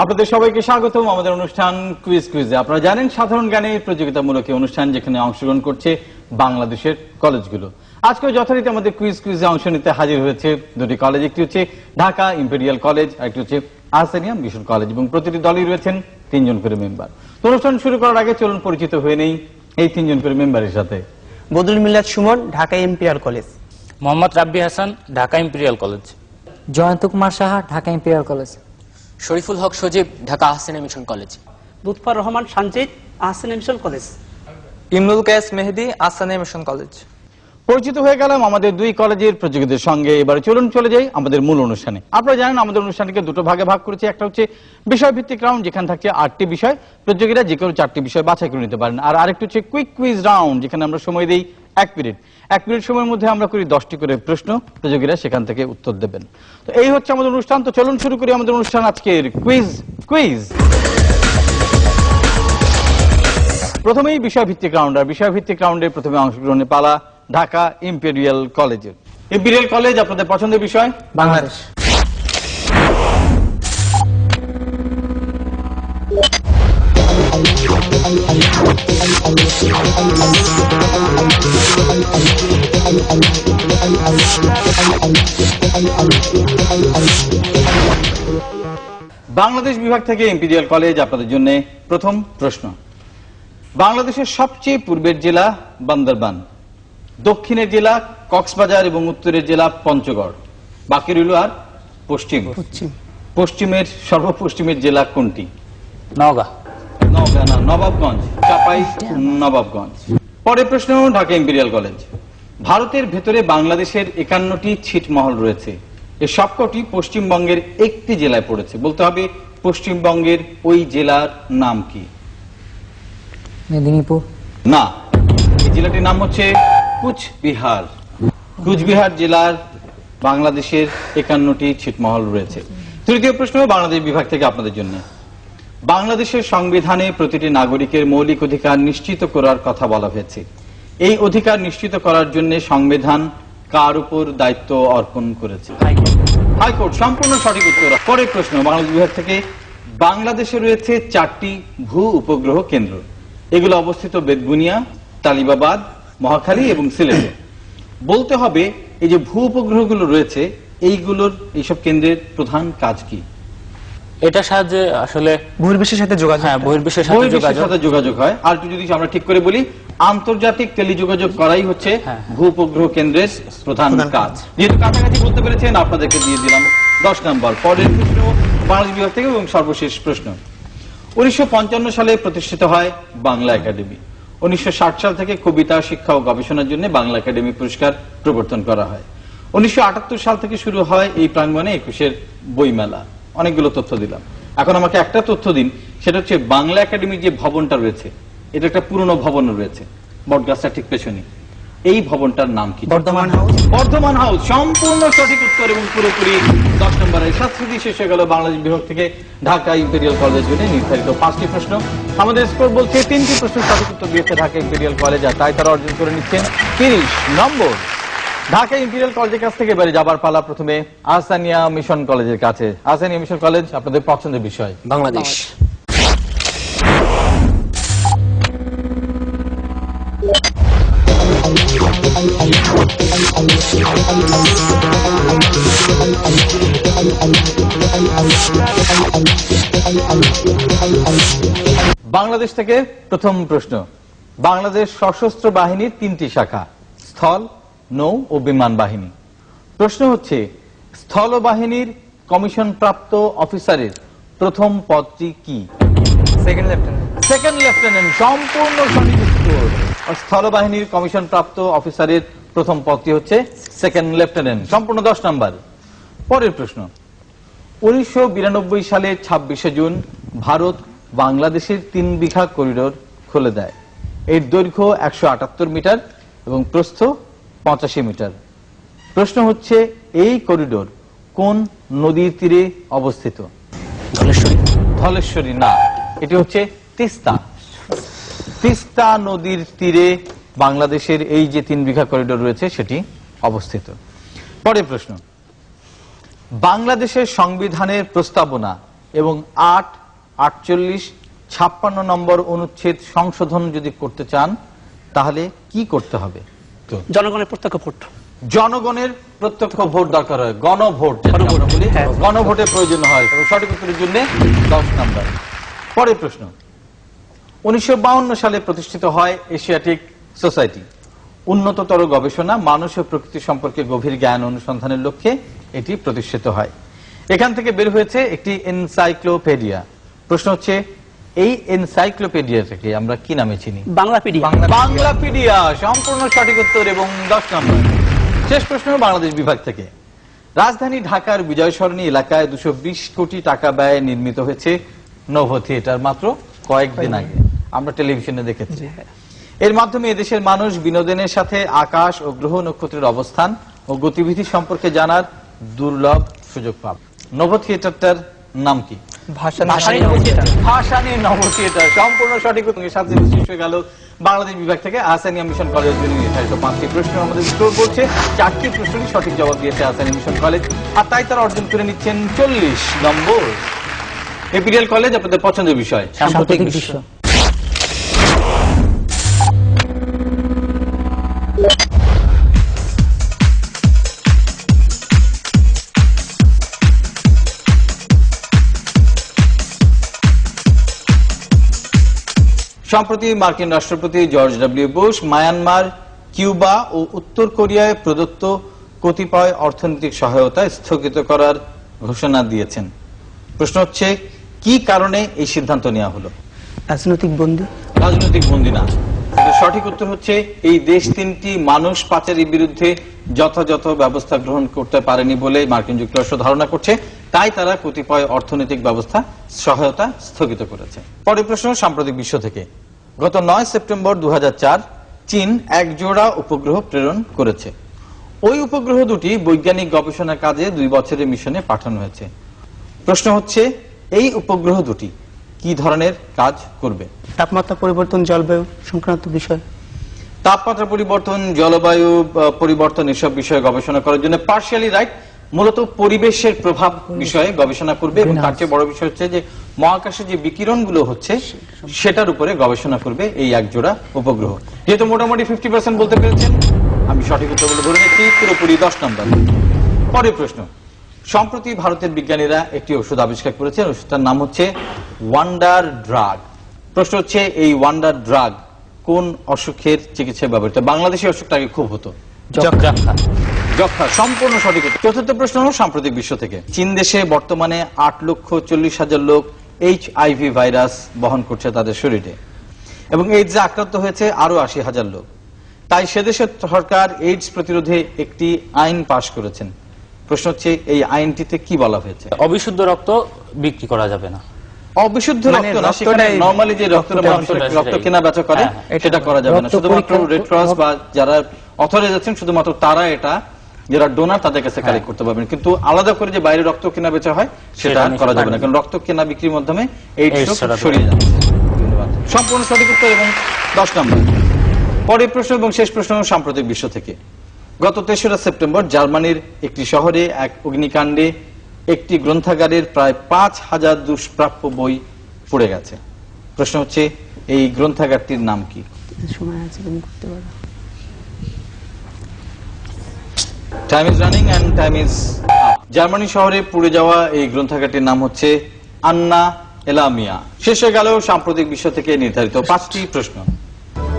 আপনাদের সবাইকে স্বাগতম আমাদের অনুষ্ঠান কুইজ কুইজে। আপনারা জানেন সাধারণ জ্ঞানে প্রতিযোগিতামূলক অনুষ্ঠান যেখানে অংশগ্রহণ করছে বাংলাদেশের কলেজগুলো। আজকে যথারীতি আমাদের কুইজ কুইজে অংশ নিতে হাজির হয়েছে দুটি কলেজ, একটি হচ্ছে ঢাকা ইম্পেরিয়াল কলেজ আর একটি হচ্ছে আহসানিয়া মিশন কলেজ, এবং প্রতিটি দলই রয়েছেন তিনজন করে মেম্বার। তো অনুষ্ঠান শুরু করার আগে চলুন পরিচিত হয়ে নেই এই তিনজন করে মেম্বারের সাথে। Badrul Millat Suman, Dhaka Imperial College. Mohammad Rabbi Hasan, Dhaka Imperial College. Jayanta Kumar Saha, Dhaka Imperial College. Shariful Haque Sajib, Dhaka Ahsania Mission College. Lutfur Rahman Sanjit, Ahsania Mission College. Imrul Kayes Mehedi, Ahsania Mission College. পরিচিত হয়ে গেলাম আমাদের দুই কলেজের প্রতিযোগীদের সঙ্গে। এবারে চলুন চলে যাই আমাদের মূল অনুষ্ঠানে। আপনারা জানেন আমাদের অনুষ্ঠানটিকে দুটো ভাগে ভাগ করেছে। একটা হচ্ছে বিষয়ভিত্তিক রাউন্ড, যেখানে থাকছে 8টি বিষয়, প্রতিযোগীরা যে কোনো 4টি বিষয় বাছাই করে নিতে পারেন। আর আরেকটি হচ্ছে কুইক কুইজ রাউন্ড, যেখানে আমরা সময় দিই 1 মিনিট। 1 মিনিট সময়ের মধ্যে আমরা করি 10টি করে প্রশ্ন, প্রতিযোগীরা সেখান থেকে উত্তর দেবেন। তো এই হচ্ছে আমাদের অনুষ্ঠান। তো চলুন শুরু করি আমাদের অনুষ্ঠান আজকের কুইজ কুইজ। প্রথমেই বিষয়ভিত্তিক রাউন্ড, আর বিষয়ভিত্তিক রাউন্ডে প্রথমে অংশগ্রহণের পালা ঢাকা ইম্পেরিয়াল কলেজের। ইম্পেরিয়াল কলেজ আপনাদের পছন্দের বিষয় বাংলাদেশ। বাংলাদেশ বিভাগ থেকে ইম্পেরিয়াল কলেজ আপনাদের জন্য প্রথম প্রশ্ন। বাংলাদেশের সবচেয়ে পূর্বের জেলা বান্দরবান, দক্ষিণের জেলা কক্সবাজার এবং উত্তরের জেলা পঞ্চগড়। বাকি রইল আর পশ্চিম। পশ্চিমের সর্বপশ্চিমের জেলা কোনটি? নওগাঁ। নওগাঁ না, নবাবগঞ্জ, চাপাই নবাবগঞ্জ। পরের প্রশ্ন ঢাকা ইম্পেরিয়াল কলেজ। ভারতের ভেতরে বাংলাদেশের 51টি ছিটমহল রয়েছে। এর সবকটি পশ্চিমবঙ্গের একটি জেলায় পড়েছে। বলতে হবে পশ্চিমবঙ্গের ওই জেলার নাম কি? মেদিনীপুর না, এই জেলাটির নাম হচ্ছে কুচবিহার। কুচবিহার জেলার বাংলাদেশের 51টি ছিটমহল রয়েছে। তৃতীয় প্রশ্ন বাংলাদেশ বিভাগ থেকে আপনাদের জন্য। বাংলাদেশের সংবিধানে প্রতিটি নাগরিকের মৌলিক অধিকার নিশ্চিত করার কথা বলা হয়েছে। এই অধিকার নিশ্চিত করার জন্য সংবিধান কার উপর দায়িত্ব অর্পণ করেছে? হাইকোর্ট। সম্পূর্ণ সঠিক উত্তর। পরের প্রশ্ন বাংলাদেশ বিভাগ থেকে। বাংলাদেশে রয়েছে 4টি ভূ উপগ্রহ কেন্দ্র। এগুলো অবস্থিত বেতবুনিয়া, তালিবাবাদ, মহাখালী এবং সিলেটে। বলতে হবে এই যে ভূ উপগ্রহগুলো রয়েছে এইসব কেন্দ্রের প্রধান কাজ কি? এটা সাহায্যে আসলে বহির্বিশ্বের সাথে যোগাযোগ। হ্যাঁ, বহির্বিশ্বের সাথে যোগাযোগ হয়। আর যদি আমরা ঠিক করে বলি, আন্তর্জাতিক টেলিযোগাযোগ করাই হচ্ছে ভূ উপগ্রহ কেন্দ্রের প্রধান কাজ। যেহেতু কাছাকাছি বলতে পেরেছেন, আপনাদেরকে দিয়ে দিলাম 10 নম্বর। পরের প্রশ্ন বাংলাদেশ বিভাগ থেকে এবং সর্বশেষ প্রশ্ন। 1955 সালে প্রতিষ্ঠিত হয় বাংলা একাডেমি। 1960 সাল থেকে কবিতা শিক্ষা ও গবেষণার জন্য বাংলা একাডেমি পুরস্কার প্রবর্তন করা হয়। 1978 সাল থেকে শুরু হয় এই প্রাঙ্গণে 21 বইমেলা। অনেকগুলো তথ্য দিলাম। এখন আমাকে একটা তথ্য দিন, সেটা হচ্ছে বাংলা একাডেমির যে ভবনটা রয়েছে, এটা একটা পুরনো ভবন রয়েছে বটগাছটা ঠিক পেছনে। এই ভবনটার নাম কি? বর্ধমান হাউস। বর্ধমান হাউস। সম্পূর্ণ সঠিক উত্তর এবং পুরোপুরি 10 নম্বরের সাতস্মৃতি শেষ হয়ে গেল বাংলাদেশ বিভাগ থেকে ঢাকা ইম্পেরিয়াল কলেজ জন্য নির্ধারিত 5টি প্রশ্ন। আমাদের স্কোর বলছে 3টি প্রশ্ন সঠিক উত্তর দিয়েছে ঢাকা ইম্পেরিয়াল কলেজ, আর তাই তারা অর্জন করে নিচ্ছেন 30 নম্বর। ঢাকা ইম্পেরিয়াল কলেজের কাছ থেকে এবারে যাবার পালা প্রথমে আহসানিয়া মিশন কলেজের কাছে। আহসানিয়া মিশন কলেজ আপনাদের পছন্দের বিষয় বাংলাদেশ। বাংলাদেশ থেকে প্রথম প্রশ্ন। বাংলাদেশ সশস্ত্র বাহিনীর 3টি শাখা, স্থল, নৌ ও বিমান বাহিনী। প্রশ্ন হচ্ছে স্থল বাহিনীর কমিশন প্রাপ্ত অফিসারের প্রথম পদটি কি? Second lieutenant. Second lieutenant. সম্পূর্ণ সঠিক উত্তর। স্থল বাহিনীর কমিশন প্রাপ্ত অফিসারের প্রথম পদটি হচ্ছে সেকেন্ড লেফটেন্যান্ট। সম্পূর্ণ 10 নম্বর। পরের প্রশ্ন। 1992 সালের 26শে জুন ভারত বাংলাদেশের 3 বিঘা করিডোর খুলে দেয়। এর দৈর্ঘ্য 178 মিটার এবং প্রস্থ 85 মিটার। প্রশ্ন হচ্ছে এই করিডোর কোন নদীর তীরে অবস্থিত? ধলেশ্বরী। ধলেশ্বরী না, এটি হচ্ছে তিস্তা। তিস্তা নদীর তীরে বাংলাদেশের এই যে 3 বিঘা করিডোর রয়েছে সেটি অবস্থিত। পরের প্রশ্ন। বাংলাদেশের সংবিধানের প্রস্তাবনা এবং 8, 48, 56 নম্বর অনুচ্ছেদ সংশোধন যদি করতে চান তাহলে কি করতে হবে? তো জনগণের প্রত্যক্ষ ভোট। জনগণের প্রত্যক্ষ ভোট দরকার হয়, গণভোট যেটাকে আমরা বলি, হ্যাঁ। গণভোটের প্রয়োজন হয় এবং সঠিক উত্তরের জন্য 10 নম্বর। পরের প্রশ্ন, 1952 সালে প্রতিষ্ঠিত হয় এশিয়াটিক সোসাইটি। উন্নততর গবেষণা, মানুষ ও প্রকৃতি সম্পর্কে গভীর জ্ঞান অনুসন্ধানের লক্ষ্যে এটি প্রতিষ্ঠিত হয়। এখান থেকে বের হয়েছে একটি এনসাইক্লোপিডিয়া। প্রশ্ন হচ্ছে এই এনসাইক্লোপিডিয়াটাকে আমরা কি নামে চিনি? বাংলাপিডিয়া। বাংলাপিডিয়া সম্পূর্ণ সঠিক উত্তর এবং 10 নম্বর। শেষ প্রশ্ন বাংলাদেশ বিভাগ থেকে। রাজধানী ঢাকার বিজয় সরণি এলাকায় 220 কোটি টাকা ব্যয়ে নির্মিত হয়েছে নোভো থিয়েটার। মাত্র কয়েকদিন আগে আমরা টেলিভিশনে দেখেছি। এর মাধ্যমে এদেশের মানুষ বিনোদনের সাথে আকাশ ও গ্রহ নক্ষত্রের অবস্থান ও গতিবিধি সম্পর্কে জানার দুর্লভ সুযোগ পাবে। নোভো থিয়েটারটার নাম কি? ভাসানী ভাসানী নোভো থিয়েটার সম্পূর্ণ সঠিক উত্তর। সাথে শেষ হয়ে গেল বাংলাদেশ বিভাগ থেকে আহসানিয়া মিশন কলেজের জন্য নির্ধারিত 5টি প্রশ্ন আমাদের স্কোর করছে। 4টি প্রশ্নই সঠিক জবাব দিয়েছে আহসানিয়া মিশন কলেজ, আর তাই তারা অর্জন করে নিচ্ছেন 40 নম্বর। এপিডিএল কলেজ আপনাদের পছন্দের বিষয় সাম্প্রতিক বিশ্ব। সম্প্রতি মার্কিন রাষ্ট্রপতি George W Bush Myanmar, Cuba ও উত্তর কোরিয়ায় প্রদত্ত কতিপয় অর্থনৈতিক সহায়তা স্থগিত করার ঘোষণা দিয়েছেন। প্রশ্ন হচ্ছে কি কারণে এই সিদ্ধান্ত নেওয়া হলো? রাজনৈতিক বন্দী। রাজনৈতিক বন্দী না, কিন্তু সঠিক উত্তর হচ্ছে এই দেশ তিনটি মানুষ পাচারের বিরুদ্ধে যথাযথ ব্যবস্থা গ্রহণ করতে পারেনি বলে মার্কিন যুক্তরাষ্ট্র ধারণা করছে, তাই তারা কতিপয় অর্থনৈতিক ব্যবস্থা সহায়তা স্থগিত করেছে। পরের প্রশ্ন সাম্প্রতিক বিশ্ব থেকে। গত 9 সেপ্টেম্বর 2004 চীন এক জোড়া উপগ্রহ প্রেরণ করেছে। ওই উপগ্রহ দুটি বৈজ্ঞানিক গবেষণার কাজে 2 বছরের মিশনে পাঠানো হয়েছে। প্রশ্ন হচ্ছে এই উপগ্রহ দুটি কি ধরনের কাজ করবে? তাপমাত্রা পরিবর্তন, জলবায়ু সংক্রান্ত বিষয়। তাপমাত্রা পরিবর্তন, জলবায়ু পরিবর্তন এসব বিষয়ে গবেষণা করার জন্য পার্শিয়ালি রাইট, মূলত পরিবেশের প্রভাব বিষয়ে গবেষণা করবে এবং তার চেয়ে বড় বিষয় হচ্ছে যে মহাকাশে যে বিকিরণগুলো হচ্ছে সেটার উপরে গবেষণা করবে এই এক জোড়া উপগ্রহ। যেহেতু মোটামুটি 50% বলতে পেরেছেন, আমি সঠিক উত্তরগুলো ধরে নিচ্ছি, পুরোপুরি 10 নম্বর। পরের প্রশ্ন, সম্প্রতি ভারতের বিজ্ঞানীরা একটি ওষুধ আবিষ্কার করেছেন, ওষুধটার নাম হচ্ছে ওয়ান্ডার ড্রাগ। প্রশ্ন হচ্ছে এই ওয়ান্ডার ড্রাগ কোন অসুখের চিকিৎসায় ব্যবহৃত? বাংলাদেশে অসুখটা আগে খুব হতো, যক্ষা। যক্ষা সম্পূর্ণ সঠিক উত্তর। চতুর্থ প্রশ্ন হলো সাম্প্রতিক বিশ্ব থেকে। চীন দেশে বর্তমানে 8,40,000 লোক HIV ভাইরাস বহন করছে তাদের শরীরে এবং এইডসে আক্রান্ত হয়েছে আরো 80,000 লোক। তাই সেদেশের সরকার এইডস প্রতিরোধে একটি আইন পাশ করেছেন। প্রশ্ন হচ্ছে এই আইনটিতে কি বলা হয়েছে? অবিশুদ্ধ রক্ত বিক্রি করা যাবে না। অবিশুদ্ধ রক্ত না, সেখানে নরমালি যে রক্ত কেনা বেচা করে সেটা করা যাবে না। শুধুমাত্র রেড ক্রস বা যারা অথরাইজ আছেন শুধুমাত্র তারা এটা, যারা ডোনার তাদের কাছে কালেক্ট করতে পারবেন, কিন্তু আলাদা করে যে বাইরে রক্ত কেনা বেচা হয় সেটা করা যাবে না, কারণ রক্ত কেনা বিক্রির মাধ্যমে এইডস ছড়িয়ে যাবে। ধন্যবাদ, সম্পূর্ণ সঠিক উত্তর এবং 10 নম্বর। পরের প্রশ্ন এবং শেষ প্রশ্ন সাম্প্রতিক বিশ্ব থেকে। গত 3রা সেপ্টেম্বর জার্মানির একটি শহরে এক অগ্নিকাণ্ডে একটি গ্রন্থাগারের প্রায় 5,000 দুষ্প্রাপ্য বই পুড়ে গেছে। প্রশ্ন হচ্ছে এই গ্রন্থাগারটির নাম কি? সময় আছে, তুমি করতে পারো। Time is running and time is up. Germany শহরে পুড়ে যাওয়া এই গ্রন্থাগারটির নাম হচ্ছে আন্না এলামিয়া। শেষ হয়ে গেল সাম্প্রতিক বিশ্ব থেকে নির্ধারিত 5টি প্রশ্ন।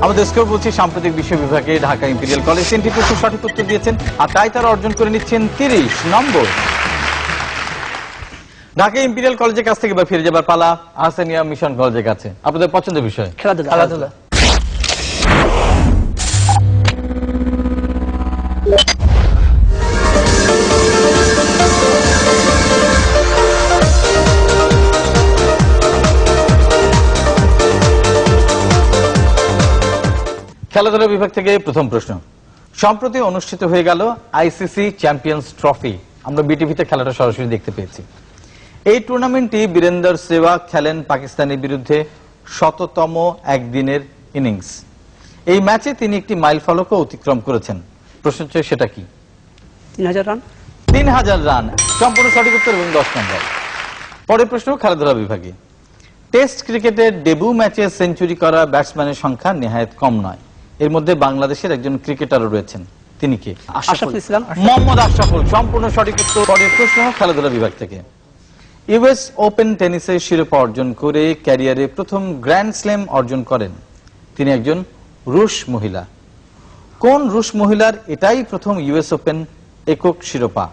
আমাদের স্কোর বলছি সাম্প্রতিক বিশ্ব বিভাগে ঢাকা ইম্পেরিয়াল কলেজ 3টি প্রশ্ন সঠিক উত্তর দিয়েছেন, আর তাই তারা অর্জন করে নিচ্ছেন 30 নম্বর। ঢাকা ইম্পেরিয়াল কলেজের কাছ থেকে ফিরে যাবার পালা আহসানিয়া মিশন কলেজের কাছে। আপনাদের পছন্দের বিষয় খেলাধুলা। খেলাধুলা বিভাগ থেকে প্রথম প্রশ্ন। সম্প্রতি অনুষ্ঠিত হয়ে গেল আইসিসি চ্যাম্পিয়ন্স ট্রফি। আমরা বিটিভিতে খেলাটা সরাসরি দেখতে পেয়েছি। এই টুর্নামেন্টটি বীরেন্দর সেহবাগ খেলেন পাকিস্তানের বিরুদ্ধে 100তম একদিনের ইনিংস। এই ম্যাচে তিনি একটি মাইল ফলকও অতিক্রম করেছেন। প্রশ্ন হচ্ছে সেটা কি? 3000 রান। 3000 রান সম্পূর্ণ সঠিক উত্তর এবং 10 নম্বর। পরের প্রশ্ন খেলাধুলা বিভাগে। টেস্ট ক্রিকেটের ডেবু ম্যাচে সেঞ্চুরি করা ব্যাটসম্যানের সংখ্যা নেহায়েত কম নয়। এর মধ্যে বাংলাদেশের একজন ক্রিকেটারও রয়েছেন, তিনি কে? আশরাফুল ইসলাম। মোহাম্মদ আশরাফুল, সম্পূর্ণ সঠিক উত্তর। পরের প্রশ্ন খেলাধুলা বিভাগ থেকে। ইউএস ওপেন টেনিসে শিরোপা অর্জন করে ক্যারিয়ারে প্রথম গ্র্যান্ড স্ল্যাম অর্জন করেন তিনি একজন রুশ মহিলা। কোন রুশ মহিলার এটাই প্রথম ইউএস ওপেন একক শিরোপা?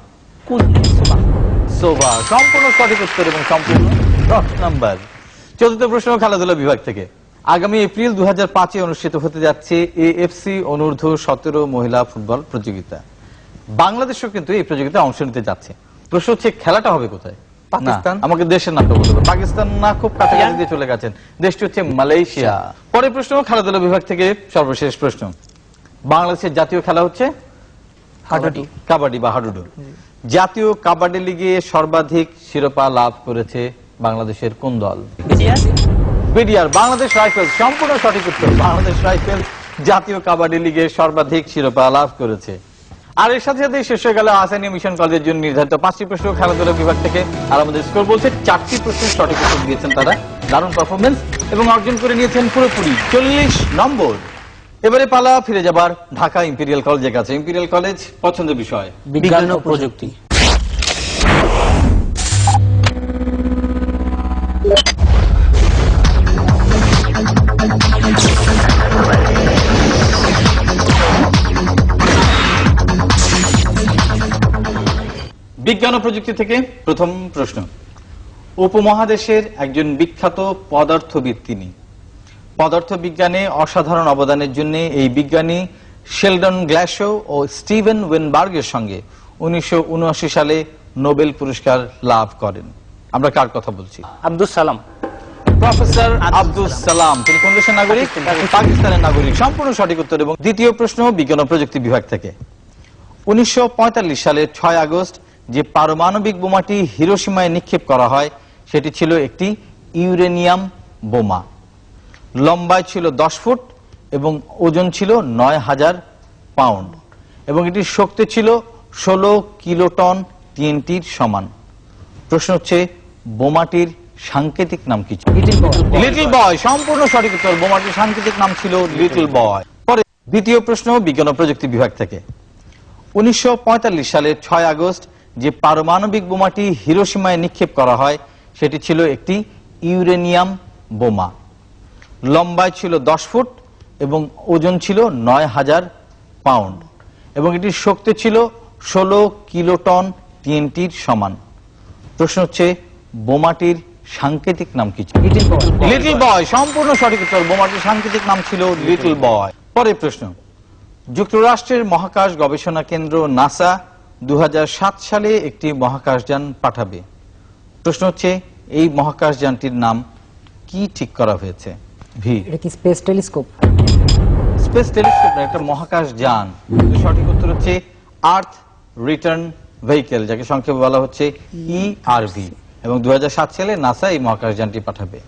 সোভা, সম্পূর্ণ সঠিক উত্তর এবং সম্পূর্ণ 10 নাম্বার। চতুর্থ প্রশ্ন খেলাধুলা বিভাগ থেকে। আগামী এপ্রিল 2005 অনুষ্ঠিত হতে যাচ্ছে এএফসি অনূর্ধ্ব 17 মহিলা ফুটবল প্রতিযোগিতা। বাংলাদেশও কিন্তু এই প্রতিযোগিতায় অংশ নিতে যাচ্ছে। প্রশ্ন হচ্ছে খেলাটা হবে কোথায়? পাকিস্তান। না, আমাকে দেশের নামটা বলতে হবে। পাকিস্তান না, খুব কাছাকাছি দিয়ে চলে গেছেন। দেশটি হচ্ছে মালয়েশিয়া। পরের প্রশ্ন খেলাধুলা বিভাগ থেকে সর্বশেষ প্রশ্ন। বাংলাদেশের জাতীয় খেলা হচ্ছে হাডুডু। কাবাডি বা হাডুডু। জাতীয় কাবাডি লিগে সর্বাধিক শিরোপা লাভ করেছে বাংলাদেশের কোন দল? বিডিআর, বাংলাদেশ রাইফেলস, সম্পূর্ণ সঠিক উত্তর। বাংলাদেশ রাইফেলস জাতীয় কাবাডি লিগে সর্বাধিক শিরোপা লাভ করেছে। আর এর সাথে সাথে শেষ হয়ে গেল আসানি মিশন কলেজের জন্য নির্ধারিত 5টি প্রশ্ন খেলাধুলা বিভাগ থেকে। আর আমাদের স্কোর বলছে 4টি প্রশ্নের সঠিক উত্তর দিয়েছেন তারা। দারুণ পারফরমেন্স এবং অর্জন করে নিয়েছেন পুরোপুরি 40 নম্বর। এবারে পালা ফিরে যাবার ঢাকা ইম্পেরিয়াল কলেজের কাছে। ইম্পেরিয়াল কলেজ পছন্দের বিষয় বিজ্ঞান ও প্রযুক্তি। বিজ্ঞান ও প্রযুক্তি থেকে প্রথম প্রশ্ন। উপমহাদেশের একজন বিখ্যাত পদার্থবিদ তিনি। পদার্থ বিজ্ঞানে অসাধারণ অবদানের জন্য এই বিজ্ঞানী শেলডন গ্ল্যাসো ও স্টিভেন ওয়েনবার্গের সঙ্গে 1979 সালে নোবেল পুরস্কার লাভ করেন। আমরা কার কথা বলছি? আব্দুল সালাম। প্রফেসর আব্দুল সালাম। তিনি কোন দেশের নাগরিক? পাকিস্তানের নাগরিক। সম্পূর্ণ সঠিক উত্তর। এবং দ্বিতীয় প্রশ্ন বিজ্ঞান ও প্রযুক্তি বিভাগ থেকে। 1945 সালের 6 আগস্ট যে পারমাণবিক বোমাটি হিরোশিমায় নিক্ষেপ করা হয় সেটি ছিল একটি ইউরেনিয়াম বোমা। লম্বায় ছিল 10 ফুট এবং ওজন ছিল 9000 পাউন্ড এবং এটির শক্তি ছিল 16 কিলোটন টিএনটির সমান। প্রশ্ন হচ্ছে বোমাটির সাংকেতিক নাম কি ছিল? লিটল বয়, সম্পূর্ণ সঠিক উত্তর। বোমাটির সাংকেতিক নাম ছিল লিটল বয়। পরে দ্বিতীয় প্রশ্ন বিজ্ঞান ও প্রযুক্তি বিভাগ থেকে। 1945 সালের 6 আগস্ট যে পারমাণবিক বোমাটি হিরোশিমায় নিক্ষেপ করা হয় সেটি ছিল একটি ইউরেনিয়াম বোমা। লম্বায় ছিল 10 ফুট এবং ওজন ছিল 9000 পাউন্ড এবং এটির শক্তি ছিল 16 কিলোটন টিএনটির সমান। প্রশ্ন হচ্ছে বোমাটির সাংকেতিক নাম কি ছিল? লিটল বয়, সম্পূর্ণ সঠিক উত্তর। বোমাটির সাংকেতিক নাম ছিল লিটল বয়। পরের প্রশ্ন। যুক্তরাষ্ট্রের মহাকাশ গবেষণা কেন্দ্র নাসা 2007 সালে একটি মহাকাশযান পাঠাবে। প্রশ্ন হচ্ছে এই মহাকাশযানটির নাম কি ঠিক করা হয়েছে? ভি। এটা কি স্পেস টেলিস্কোপ? স্পেস টেলিস্কোপ না, একটা মহাকাশযান। সঠিক উত্তর হচ্ছে আর্থ রিটার্ন ভেহিকেল, যাকে সংক্ষেপে বলা হচ্ছে ইআরভি। এবং 2007 সালে নাসা এই মহাকাশযানটি পাঠাবে।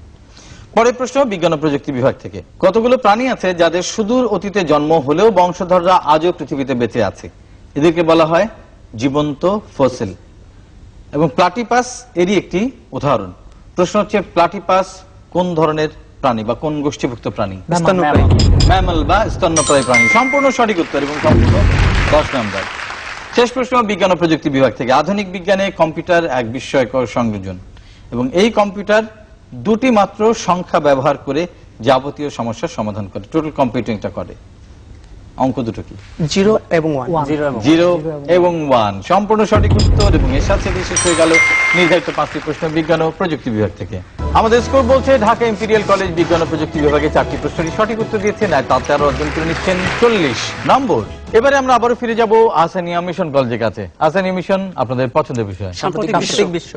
পরের প্রশ্ন বিজ্ঞান ও প্রযুক্তি বিভাগ থেকে। কতগুলো প্রাণী আছে যাদের সুদূর অতীতে জন্ম হলেও বংশধররা আজও পৃথিবীতে বেঁচে আছে? এদেরকে বলা হয় জীবন্ত ফসিল। এবং প্লাটিপাস এরই একটি উদাহরণ। প্রশ্ন হচ্ছে প্লাটিপাস কোন ধরনের প্রাণী বা কোন গোষ্ঠীভুক্ত প্রাণী? স্তন্যপায়ী। ম্যামল বা স্তন্যপায়ী প্রাণী। সম্পূর্ণ সঠিক উত্তর এবং সম্পূর্ণ 10 নম্বর। শেষ প্রশ্ন বিজ্ঞান ও প্রযুক্তি বিভাগ থেকে। আধুনিক বিজ্ঞানে কম্পিউটার এক বিস্ময়কর সংযোজন এবং এই কম্পিউটার দুটি মাত্র সংখ্যা ব্যবহার করে যাবতীয় সমস্যার সমাধান করে। টোটাল কম্পিউটিংটা করে। অঙ্ক দুটো কি? 0 এবং 1। 0 এবং 1। সম্পূর্ণ সঠিক উত্তর এবং এর সাথে শেষ হয়ে গেল নির্ধারিত 5টি প্রশ্ন বিজ্ঞান ও প্রযুক্তি বিভাগ থেকে। আমাদের স্কোর বলছে ঢাকা ইম্পেরিয়াল কলেজ বিজ্ঞান ও প্রযুক্তি বিভাগে 4টি প্রশ্নের সঠিক উত্তর দিয়েছেন, আর তাতে আরো অর্জন করে নিচ্ছেন 40 নম্বর। এবারে আমরা আবারও ফিরে যাব আসানিয়া মিশন কলেজের কাছে। আসানিয়া মিশন আপনাদের পছন্দের বিষয়। সাম্প্রতিক বিশ্ব।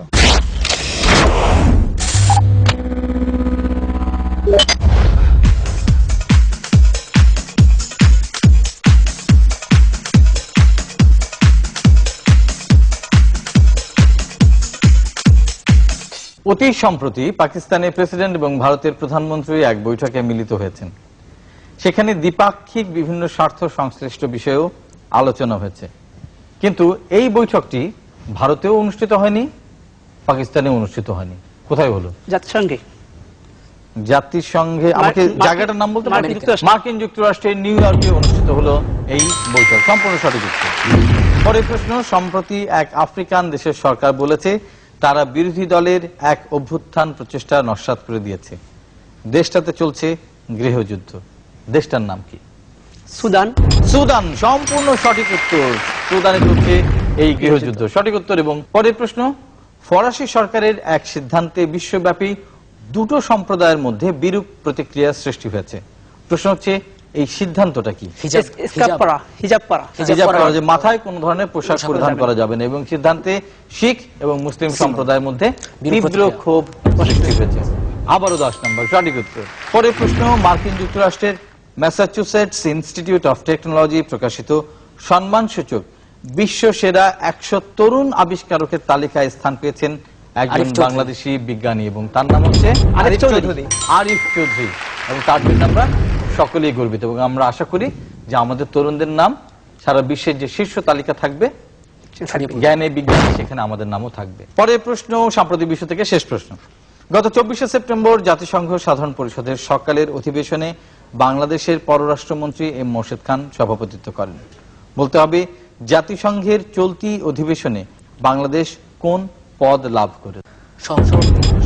অতি সম্প্রতি পাকিস্তানের প্রেসিডেন্ট এবং ভারতের প্রধানমন্ত্রী এক বৈঠকে মিলিত হয়েছেন। সেখানে দ্বিপাক্ষিক বিভিন্ন স্বার্থ সংশ্লিষ্ট বিষয়েও আলোচনা হয়েছে। কিন্তু এই বৈঠকটি ভারতেও অনুষ্ঠিত হয়নি, পাকিস্তানে অনুষ্ঠিত হয়নি, কোথায় হলো? জাতিসংঘে। জাতিসংঘে, আমাকে মার্কিন- জায়গাটার নাম বলতে মার্কিন পারবেন? যুক্তরাষ্ট্র। মার্কিন যুক্তরাষ্ট্রের নিউ ইয়র্কে অনুষ্ঠিত হলো এই বৈঠক। সম্পূর্ণ সঠিক উত্তর। পরের প্রশ্ন, সম্প্রতি এক আফ্রিকান দেশের সরকার বলেছে তারা বিরোধী দলের এক অভ্যুত্থান প্রচেষ্টা নস্যাৎ করে দিয়েছে। দেশটাতে চলছে গৃহযুদ্ধ, দেশটার নাম কি? সুদান। সুদান, সম্পূর্ণ সঠিক উত্তর। সুদানে চলছে এই গৃহযুদ্ধ, সঠিক উত্তর। এবং পরের প্রশ্ন, ফরাসি সরকারের এক সিদ্ধান্তে বিশ্বব্যাপী দুটো সম্প্রদায়ের মধ্যে বিরূপ প্রতিক্রিয়া সৃষ্টি হয়েছে। প্রশ্ন হচ্ছে এই সিদ্ধান্তটা কি? হিজাব স্কার্ফ পরা, হিজাব পরা। হিজাব পরা, যে মাথায় কোন ধরনের পোশাক পরিধান করা যাবে না, এবং সিদ্ধান্তে শিখ এবং মুসলিম সম্প্রদায়ের মধ্যে তীব্র ক্ষোভ সৃষ্টি হয়েছে। আবারও 10 নম্বর সঠিক উত্তর। পরের প্রশ্ন, মার্কিন যুক্তরাষ্ট্রের ম্যাসাচুসেটস ইনস্টিটিউট অফ টেকনোলজি প্রকাশিত সম্মানসূচক বিশ্ব সেরা 100 তরুণ আবিষ্কারকের তালিকায় স্থান পেয়েছেন একজন আরিফ চৌধুরী। বাংলাদেশি বিজ্ঞানী, এবং তার নাম হচ্ছে আরিফ চৌধুরী। আরিফ চৌধুরী। এবং তার জন্য আমরা সকলেই গর্বিত, এবং আমরা আশা করি যে আমাদের তরুণদের নাম সারা বিশ্বের যে শীর্ষ তালিকা থাকবে জ্ঞানে বিজ্ঞানে, সেখানে আমাদের নামও থাকবে। পরের প্রশ্ন, সাম্প্রতিক বিশ্ব থেকে শেষ প্রশ্ন। গত 24শে সেপ্টেম্বর জাতিসংঘ সাধারণ পরিষদের সকালের অধিবেশনে বাংলাদেশের পররাষ্ট্রমন্ত্রী এম মোর্শেদ খান সভাপতিত্ব করেন। বলতে হবে জাতিসংঘের চলতি অধিবেশনে বাংলাদেশ কোন পদ লাভ করে?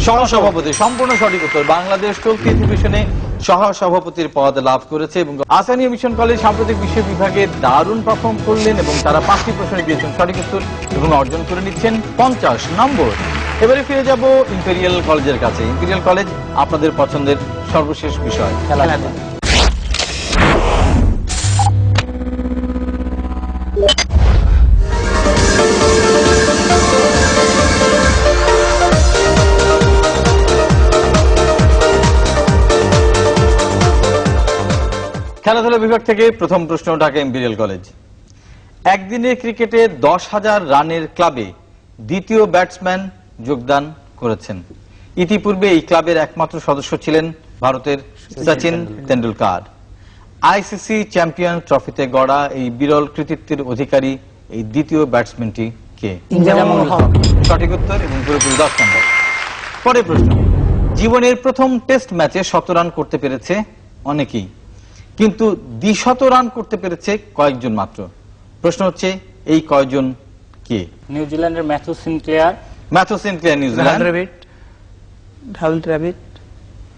সহসভাপতি, সম্পূর্ণ সঠিক উত্তর। বাংলাদেশ চলতি অধিবেশনে সহসভাপতির পদ লাভ করেছে। এবং আসানিয়া মিশন কলেজ সাম্প্রতিক বিশ্ব বিভাগে দারুণ পারফর্ম করলেন, এবং তারা 5টি প্রশ্নে দিয়েছেন সঠিক উত্তর এবং অর্জন করে নিচ্ছেন 50 নম্বর। এবারে ফিরে যাব ইম্পেরিয়াল কলেজের কাছে। ইম্পেরিয়াল কলেজ, আপনাদের পছন্দের সর্বশেষ বিষয় খেলাধুলা। খেলাধুলা বিভাগ থেকে প্রথম প্রশ্ন, ঢাকা ইম্পেরিয়াল কলেজ। একদিনের ক্রিকেটে 10,000 রানের ক্লাবে দ্বিতীয় ব্যাটসম্যান যোগদান করেছেন। ইতিপূর্বে এই ক্লাবের একমাত্র সদস্য ছিলেন ভারতের সচিন তেন্ডুলকার। আইসিসি চ্যাম্পিয়ন ট্রফিতে গড়া এই বিরল কৃতিত্বের অধিকারী এই দ্বিতীয় ব্যাটসম্যানটি কে? ইনজামুল হক। সঠিক উত্তর এবং পুরোপুরি 10 নম্বর। পরের প্রশ্ন, জীবনের প্রথম টেস্ট ম্যাচে 100 রান করতে পেরেছে অনেকেই, কিন্তু 200 রান করতে পেরেছে কয়েকজন মাত্র। প্রশ্ন হচ্ছে এই কয়জন কে? নিউজিল্যান্ডের Matthew Sinclair, Matthew Sinclair New Zealand, Rahul Dravid.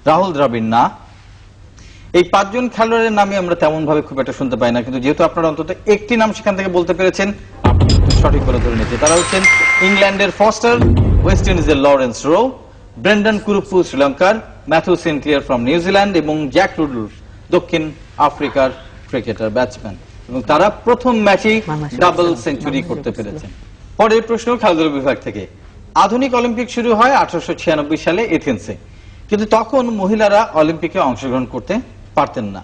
Rahul Dravid না। এই 5 জন খেলোয়াড়ের নামে আমরা তেমন ভাবে খুব একটা শুনতে পাই না, কিন্তু যেহেতু আপনারা অন্তত একটি নাম সেখান থেকে বলতে পেরেছেন, আপনারা উত্তর সঠিক করে ধরে নিয়েছে। তারা হচ্ছেন ইংল্যান্ডের ফস্টার, ওয়েস্ট ইন্ডিজের লরেন্স রো, ব্রেন্ডন কুরুপ্পু শ্রীলঙ্কার, ম্যাথু সিনক্লেয়ার ফ্রম নিউজিল্যান্ড এবং জ্যাক রুডল দক্ষিণ আফ্রিকার ক্রিকেটার ব্যাটসম্যান, এবং তারা প্রথম ম্যাচেই ডাবল সেঞ্চুরি করতে পেরেছেন। পরের প্রশ্ন খেলাধুলা বিভাগ থেকে। আধুনিক অলিম্পিক শুরু হয় 1896 সালে এথেন্সে, কিন্তু তখন মহিলারা অলিম্পিকে অংশগ্রহণ করতে পারতেন না।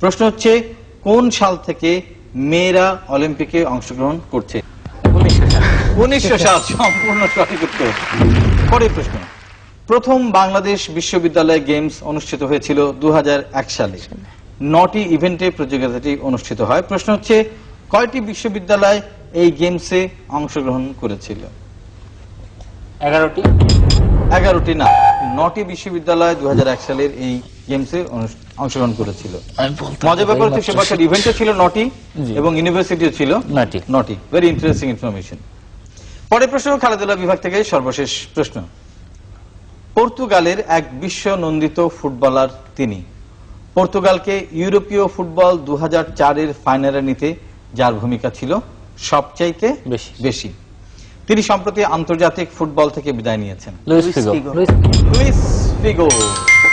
প্রশ্ন হচ্ছে কোন সাল থেকে মেয়েরা অলিম্পিকে অংশগ্রহণ করছে? 1900 সাল, সম্পূর্ণ সঠিক উত্তর। পরের প্রশ্ন, প্রথম বাংলাদেশ বিশ্ববিদ্যালয় গেমস অনুষ্ঠিত হয়েছিল 2001 সালে। 9টি ইভেন্টে প্রতিযোগিতাটি অনুষ্ঠিত হয়। প্রশ্ন হচ্ছে কয়টি বিশ্ববিদ্যালয় এই গেমসে অংশগ্রহণ করেছিল? 11টি। 11টি না, 9টি বিশ্ববিদ্যালয় 2001 সালের এই গেমসে অংশগ্রহণ করেছিল। মজার ব্যাপার হচ্ছে সেবারের ইভেন্টে ছিল 9টি এবং ইউনিভার্সিটিও ছিল 9টি। Very interesting information. পরের প্রশ্ন খেলাধুলা বিভাগ থেকে সর্বশেষ প্রশ্ন। পর্তুগালের এক বিশ্ব নন্দিত ফুটবলার তিনি। পর্তুগালকে ইউরোপীয় ফুটবল 2004-এর ফাইনালে নিতে যার ভূমিকা ছিল সবচাইতে বেশি, তিনি সম্প্রতি আন্তর্জাতিক ফুটবল থেকে বিদায় নিয়েছেন। Luis Figo. লুইস ফিগো,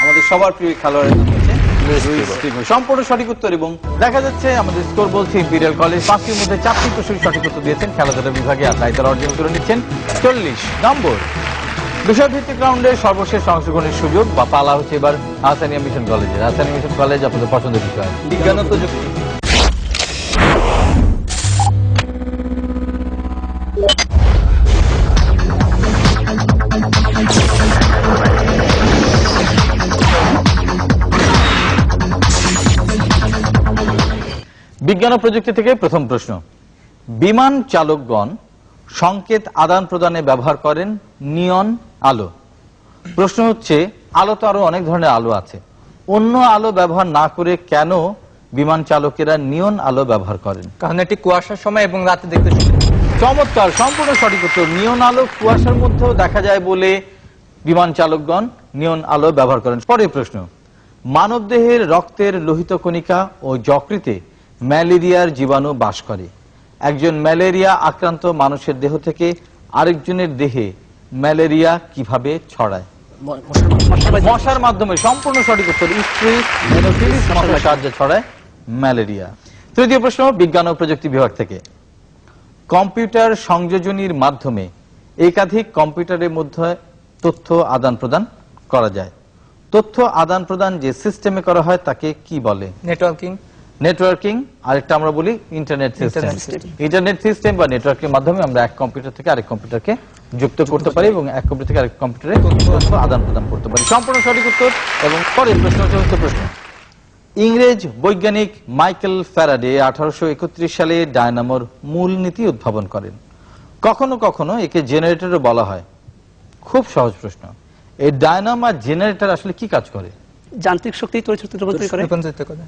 আমাদের সবার প্রিয় খেলোয়াড়ের নাম হচ্ছে লুইস ফিগো। সম্পূর্ণ সঠিক উত্তর। এবং দেখা যাচ্ছে আমাদের স্কোর বলছে ইম্পেরিয়াল কলেজ 5টির মধ্যে 4টি প্রশ্ন সঠিক উত্তর দিয়েছেন খেলাধুলা বিভাগে, আর তাই তারা অর্জন করে নিচ্ছেন 40 নম্বর। বিষয়ভিত্তিক রাউন্ডে সর্বশেষ অংশগ্রহণের সুযোগ বা পালা হচ্ছে এবার আসানিয়া মিশন কলেজের। আসানিয়া মিশন কলেজ আপনাদের পছন্দের বিষয় বিজ্ঞান ও প্রযুক্তি। বিজ্ঞান ও প্রযুক্তি থেকে প্রথম প্রশ্ন। বিমান চালকগণ সংকেত আদান প্রদানে ব্যবহার করেন নিয়ন আলো। প্রশ্ন হচ্ছে, আলো তো আরো অনেক ধরনের আলো আছে, অন্য আলো ব্যবহার না করে কেন বিমান চালকেরা নিয়ন আলো ব্যবহার করেন? কারণ এটি কুয়াশার সময় এবং রাতে দেখতে সুন্দর। চমৎকার, সম্পূর্ণ সঠিক উত্তর। নিয়ন আলো কুয়াশার মধ্যেও দেখা যায় বলে বিমান চালকগণ নিয়ন আলো ব্যবহার করেন। পরের প্রশ্ন, মানবদেহের রক্তের লোহিত কণিকা ও যকৃতে ম্যালেরিয়ার জীবাণু বাস করে। একজন ম্যালেরিয়া আক্রান্ত মানুষের দেহ থেকে আরেকজনের দেহে ম্যালেরিয়া কিভাবে ছড়ায়? মশার মাধ্যমে। সম্পূর্ণ সঠিক উত্তর। স্ত্রী এনোফিলিস মশার সাহায্যে ছড়ায় ম্যালেরিয়া। তৃতীয় প্রশ্ন, বিজ্ঞান ও প্রযুক্তি বিভাগ থেকে। কম্পিউটার সংযোজনীর মাধ্যমে একাধিক কম্পিউটারের মধ্যে তথ্য আদান প্রদান করা যায়। তথ্য আদান প্রদান যে সিস্টেমে করা হয় তাকে কি বলে? নেটওয়ার্কিং। নেটওয়ার্কিং। আরেকটা আমরা বলি ইন্টারনেট সিস্টেম। ইন্টারনেট সিস্টেম বা নেটওয়ার্কের মাধ্যমে আমরা এক কম্পিউটার থেকে আরেক কম্পিউটারকে যুক্ত করতে পারি এবং এক কম্পিউটার থেকে আরেক কম্পিউটারে তথ্য আদান প্রদান করতে পারি। সম্পূর্ণ সঠিক উত্তর। এবং পরের প্রশ্ন, চতুর্থ প্রশ্ন, ইংরেজ বৈজ্ঞানিক মাইকেল ফ্যারাডে 1831 সালে ডায়নামোর মূলনীতি উদ্ভাবন করেন। কখনো কখনো একে জেনারেটরও বলা হয়। খুব সহজ প্রশ্ন, এই ডায়নামো আর জেনারেটর আসলে কি কাজ করে? যান্ত্রিক শক্তি তড়িৎ রূপান্তর করে। রূপান্তরিত করে।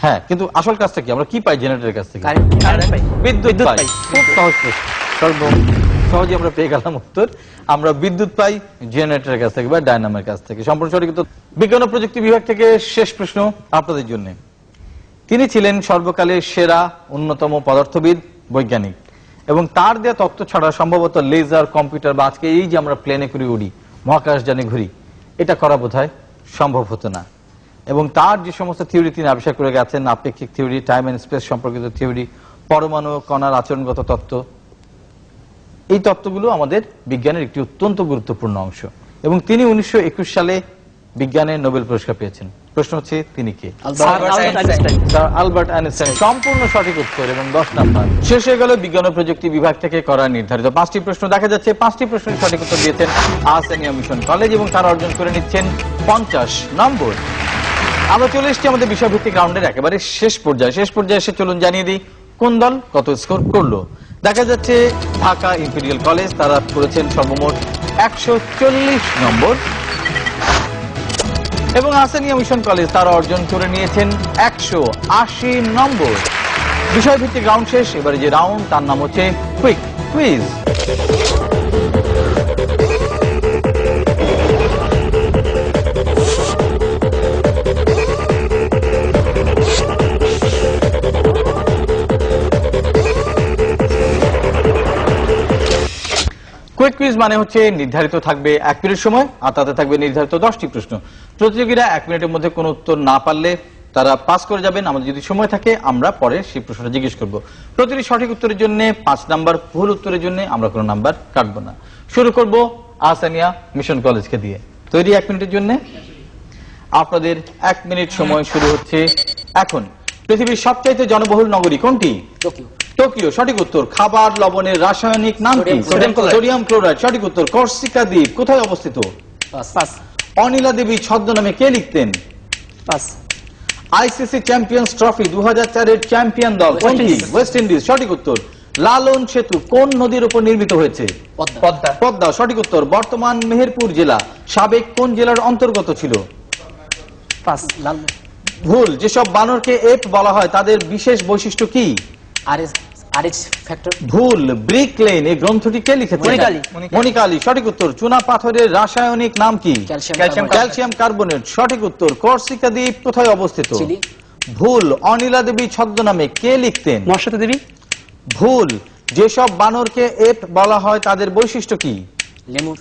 হ্যাঁ, কিন্তু আসল কাজটা কি? আমরা কি পাই জেনারেটরের কাছ থেকে? কারেন্ট পাই। বিদ্যুৎ পাই। খুব সহজ প্রশ্ন, সহজে আমরা পেয়ে গেলাম উত্তর। আমরা বিদ্যুৎ পাই জেনারেটরের কাছ থেকে বা ডায়নামোর কাছ থেকে। সম্পূর্ণ সঠিক উত্তর। বিজ্ঞান ও প্রযুক্তি বিভাগ থেকে শেষ প্রশ্ন আপনাদের জন্য। তিনি ছিলেন সর্বকালের সেরা অন্যতম পদার্থবিদ, বৈজ্ঞানিক, এবং তার দেওয়া তত্ত্ব ছাড়া সম্ভবত লেজার, কম্পিউটার বা আজকে এই যে আমরা প্লেনে করে উড়ি, মহাকাশযানে ঘুরি, এটা করা বোধহয় সম্ভব হতো না। এবং তার যে সমস্ত থিওরি তিনি আবিষ্কার করে গেছেন, আপেক্ষিক থিওরি, টাইম এন্ড স্পেস সম্পর্কিত থিওরি, পরমাণু কণার আচরণগত তত্ত্ব, এই তত্ত্বগুলো আমাদের বিজ্ঞানের একটি অত্যন্ত গুরুত্বপূর্ণ অংশ। এবং তিনি 1921 সালে বিজ্ঞানের নোবেল পুরস্কার পেয়েছেন। প্রশ্ন হচ্ছে, তিনি কে? Sir Albert Einstein. সম্পূর্ণ সঠিক উত্তর এবং 10 নাম্বার। শেষ হয়ে গেল বিজ্ঞান ও প্রযুক্তি বিভাগ থেকে করা নির্ধারিত 5টি প্রশ্ন। দেখা যাচ্ছে 5টি প্রশ্নের সঠিক উত্তর দিয়েছেন আহসানিয়া মিশন কলেজ এবং তারা অর্জন করে নিচ্ছেন 50 নম্বর। আমরা চলে এসেছি আমাদের বিষয়ভিত্তিক রাউন্ডের একেবারে শেষ পর্যায়ে। শেষ পর্যায়ে এসে চলুন জানিয়ে দিই কোন দল কত স্কোর করলো। দেখা যাচ্ছে ঢাকা ইম্পেরিয়াল কলেজ, তারা করেছেন সর্বমোট 140 নম্বর, এবং আহসানিয়া মিশন কলেজ তারা অর্জন করে নিয়েছেন 180 নম্বর। বিষয়ভিত্তিক রাউন্ড শেষ। এবারে যে রাউন্ড তার নাম হচ্ছে কুইক কুইজ। কুইক কুইজ মানে হচ্ছে নির্ধারিত থাকবে 1 মিনিট সময় আর তাতে থাকবে নির্ধারিত 10টি প্রশ্ন। প্রতিযোগীরা 1 মিনিটের মধ্যে কোনো উত্তর না পারলে তারা পাস করে যাবেন। আমাদের যদি সময় থাকে আমরা পরে সেই প্রশ্নটা জিজ্ঞেস করব। প্রতিটি সঠিক উত্তরের জন্য 5 নাম্বার, ভুল উত্তরের জন্য আমরা কোনো নাম্বার কাটবো না। শুরু করব আহসানিয়া মিশন কলেজকে দিয়ে। তৈরি 1 মিনিটের জন্য? আপনাদের 1 মিনিট সময় শুরু হচ্ছে এখন। পৃথিবীর সবচাইতে জনবহুল নগরী কোনটি? টোকিও। টোকিও সঠিক উত্তর। খাবার লবণের রাসায়নিক নাম কি? সোডিয়াম ক্লোরাইড সঠিক উত্তর। কর্সিকা দ্বীপ কোথায় অবস্থিত? পাস। অনিলা দেবী ছদ্মনামে কে লিখতেন? পাস। আইসিসি চ্যাম্পিয়ন্স ট্রফি 2004 এর চ্যাম্পিয়ন দল কোনটি? ওয়েস্ট ইন্ডিজ সঠিক উত্তর। লালন সেতু কোন নদীর উপর নির্মিত হয়েছে? পদ্মা। পদ্মা সঠিক উত্তর। বর্তমান মেহেরপুর জেলা সাবেক কোন জেলার অন্তর্গত ছিল? পাস। ভুল। যেসব বানরকে এপ বলা হয় তাদের বিশেষ বৈশিষ্ট্য কি? Rh factor. ভুল। ব্রিক লেন এই গ্রন্থটি কে লিখেছেন? মনিকালী। মনিকালী সঠিক উত্তর। চুনা পাথরের রাসায়নিক নাম কি? ক্যালসিয়াম কার্বনেট সঠিক উত্তর। কর্সিকা দ্বীপ কোথায় অবস্থিত? চিলি। ভুল। অনিলা দেবী ছদ্মনামে কে লিখতেন? মহাশ্বেতা দেবী। ভুল। যেসব বানরকে এপ বলা হয় তাদের বৈশিষ্ট্য কি? লেমুর।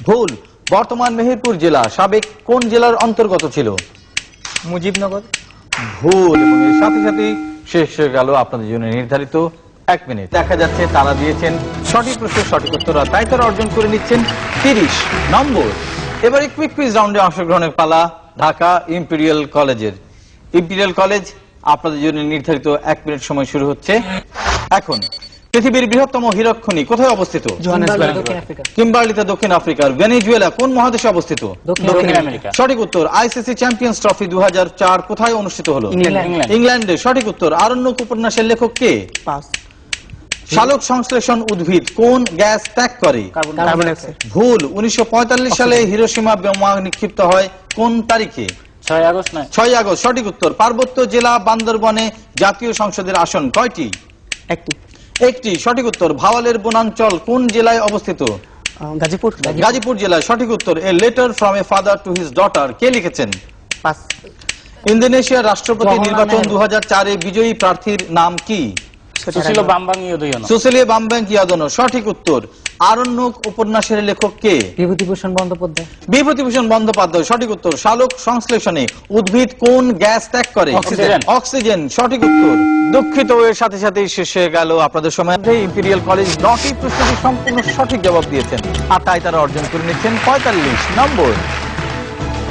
ভুল। বর্তমান মেহেরপুর জেলা সাবেক কোন জেলার অন্তর্গত ছিল? মুজিবনগর। ভুল। এবং এর সাথে সাথে শেষ হয়ে গেল আপনাদের জন্য নির্ধারিত 1 মিনিট। দেখা যাচ্ছে তারা দিয়েছেন সঠিক প্রশ্নের সঠিক উত্তর, আর তাই তারা অর্জন করে নিচ্ছেন 30 নম্বর। এবারে কুইক কুইজ রাউন্ডে অংশগ্রহণের পালা ঢাকা ইম্পেরিয়াল কলেজের। ইম্পেরিয়াল কলেজ আপনাদের জন্য নির্ধারিত 1 মিনিট সময় শুরু হচ্ছে এখন। পৃথিবীর বৃহত্তম হীরক খনি কোথায় অবস্থিত? দক্ষিণ আফ্রিকা। কিম্বার্লিতে দক্ষিণ আফ্রিকার। ভেনেজুয়েলা কোন মহাদেশে অবস্থিত? দক্ষিণ আমেরিকা। সঠিক উত্তর। আইসিসি চ্যাম্পিয়ন্স ট্রফি 2004 কোথায় অনুষ্ঠিত হলো? ইংল্যান্ড। ইংল্যান্ডে সঠিক উত্তর। আরণ্যক উপন্যাসের লেখক কে? পাস। শালক সংশ্লেষণ উদ্ভিদ কোন গ্যাস ত্যাগ করে? Carbon carbon dioxide. ডাইঅক্সাইড। ভুল। 1945 সালে হিরোশিমা বোমা নিক্ষিপ্ত হয় কোন তারিখে? 6 আগস্ট নয় 6 আগস্ট। সঠিক উত্তর। পার্বত্য জেলা বান্দরবনে জাতীয় সংসদের আসন কয়টি? একটি। একটি। সঠিক উত্তর। ভাওয়ালের বনাঞ্চল কোন জেলায় অবস্থিত? গাজীপুর। গাজীপুর জেলায়। সঠিক উত্তর। A letter from a father to his daughter কে লিখেছেন? পাস। ইন্দোনেশিয়ার রাষ্ট্রপতি জওহরলাল নির্বাচন নেহরু। 2004 এ বিজয়ী প্রার্থীর নাম কি? সুশীল বামবাং ইয়োদয়নো। সুসিলিয়া বামব্যাং ইয়াদনো। সঠিক উত্তর। আরণ্যক উপন্যাসের লেখক কে? বিভূতিভূষণ বন্দ্যোপাধ্যায়। বিভূতিভূষণ বন্দ্যোপাধ্যায়। সঠিক উত্তর। শালক সংশ্লেষণে উদ্ভিদ কোন গ্যাস ত্যাগ করে? অক্সিজেন। অক্সিজেন। সঠিক উত্তর। দুঃখিত, এর সাথে সাথেই শেষ হয়ে গেল আপনাদের সময়। ইম্পেরিয়াল কলেজ 9টি প্রশ্নের সম্পূর্ণ সঠিক জবাব দিয়েছেন আর তাই তারা অর্জন করে নিচ্ছেন 45 নম্বর।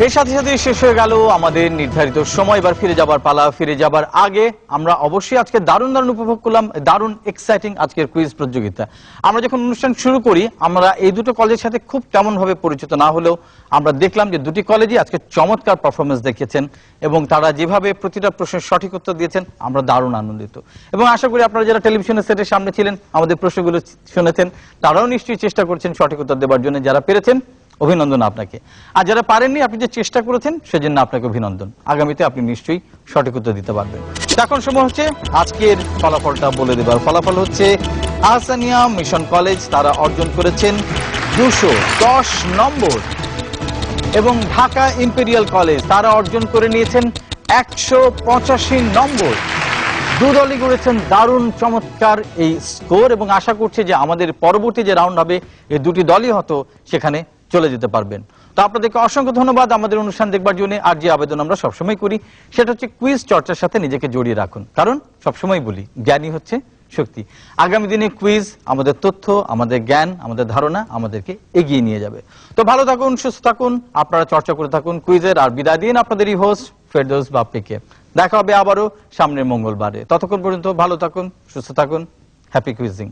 এর সাথে সাথে শেষ হয়ে গেল আমাদের নির্ধারিত সময়। এবার ফিরে যাবার পালা। ফিরে যাবার আগে আমরা অবশ্যই আজকে দারুণ দারুণ উপভোগ করলাম, দারুণ এক্সাইটিং আজকের কুইজ প্রতিযোগিতা। আমরা যখন অনুষ্ঠান শুরু করি আমরা এই দুটো কলেজের সাথে খুব তেমন ভাবে পরিচিত না হলেও আমরা দেখলাম যে দুটি কলেজই আজকে চমৎকার পারফরমেন্স দেখিয়েছেন এবং তারা যেভাবে প্রতিটা প্রশ্নের সঠিক উত্তর দিয়েছেন আমরা দারুণ আনন্দিত। এবং আশা করি আপনারা যারা টেলিভিশনের সেটের সামনে ছিলেন আমাদের প্রশ্নগুলো শুনেছেন তারাও নিশ্চয়ই চেষ্টা করছেন সঠিক উত্তর দেওয়ার জন্য। যারা পেরেছেন অভিনন্দন আপনাকে, আর যারা পারেননি আপনি যে চেষ্টা করেছেন সেজন্য আপনাকে অভিনন্দন। আগামীতে আপনি নিশ্চয়ই সঠিক উত্তর দিতে পারবেন। এখন সময় হচ্ছে আজকের ফলাফলটা বলে দেবার। ফলাফল হচ্ছে আহসানিয়া মিশন কলেজ তারা অর্জন করেছেন 210 নম্বর এবং ঢাকা ইম্পেরিয়াল কলেজ তারা অর্জন করে নিয়েছেন 185 নম্বর। দু দলই করেছেন দারুণ চমৎকার এই স্কোর এবং আশা করছি যে আমাদের পরবর্তী যে রাউন্ড হবে এই দুটি দলই হয়তো সেখানে চলে যেতে পারবেন। তো আপনাদেরকে অসংখ্য ধন্যবাদ আমাদের অনুষ্ঠান দেখবার জন্য। আর যে আবেদন আমরা সবসময় করি সেটা হচ্ছে কুইজ চর্চার সাথে নিজেকে জড়িয়ে রাখুন, কারণ সবসময় বলি জ্ঞানই হচ্ছে শক্তি। আগামী দিনে কুইজ আমাদের তথ্য, আমাদের জ্ঞান, আমাদের ধারণা আমাদেরকে এগিয়ে নিয়ে যাবে। তো ভালো থাকুন, সুস্থ থাকুন, আপনারা চর্চা করে থাকুন কুইজের। আর বিদায় দিন আপনাদেরই হোস্ট ফেরদৌস বাপ্পিকে। দেখা হবে আবারও সামনের মঙ্গলবারে। ততক্ষণ পর্যন্ত ভালো থাকুন, সুস্থ থাকুন। Happy cuisine.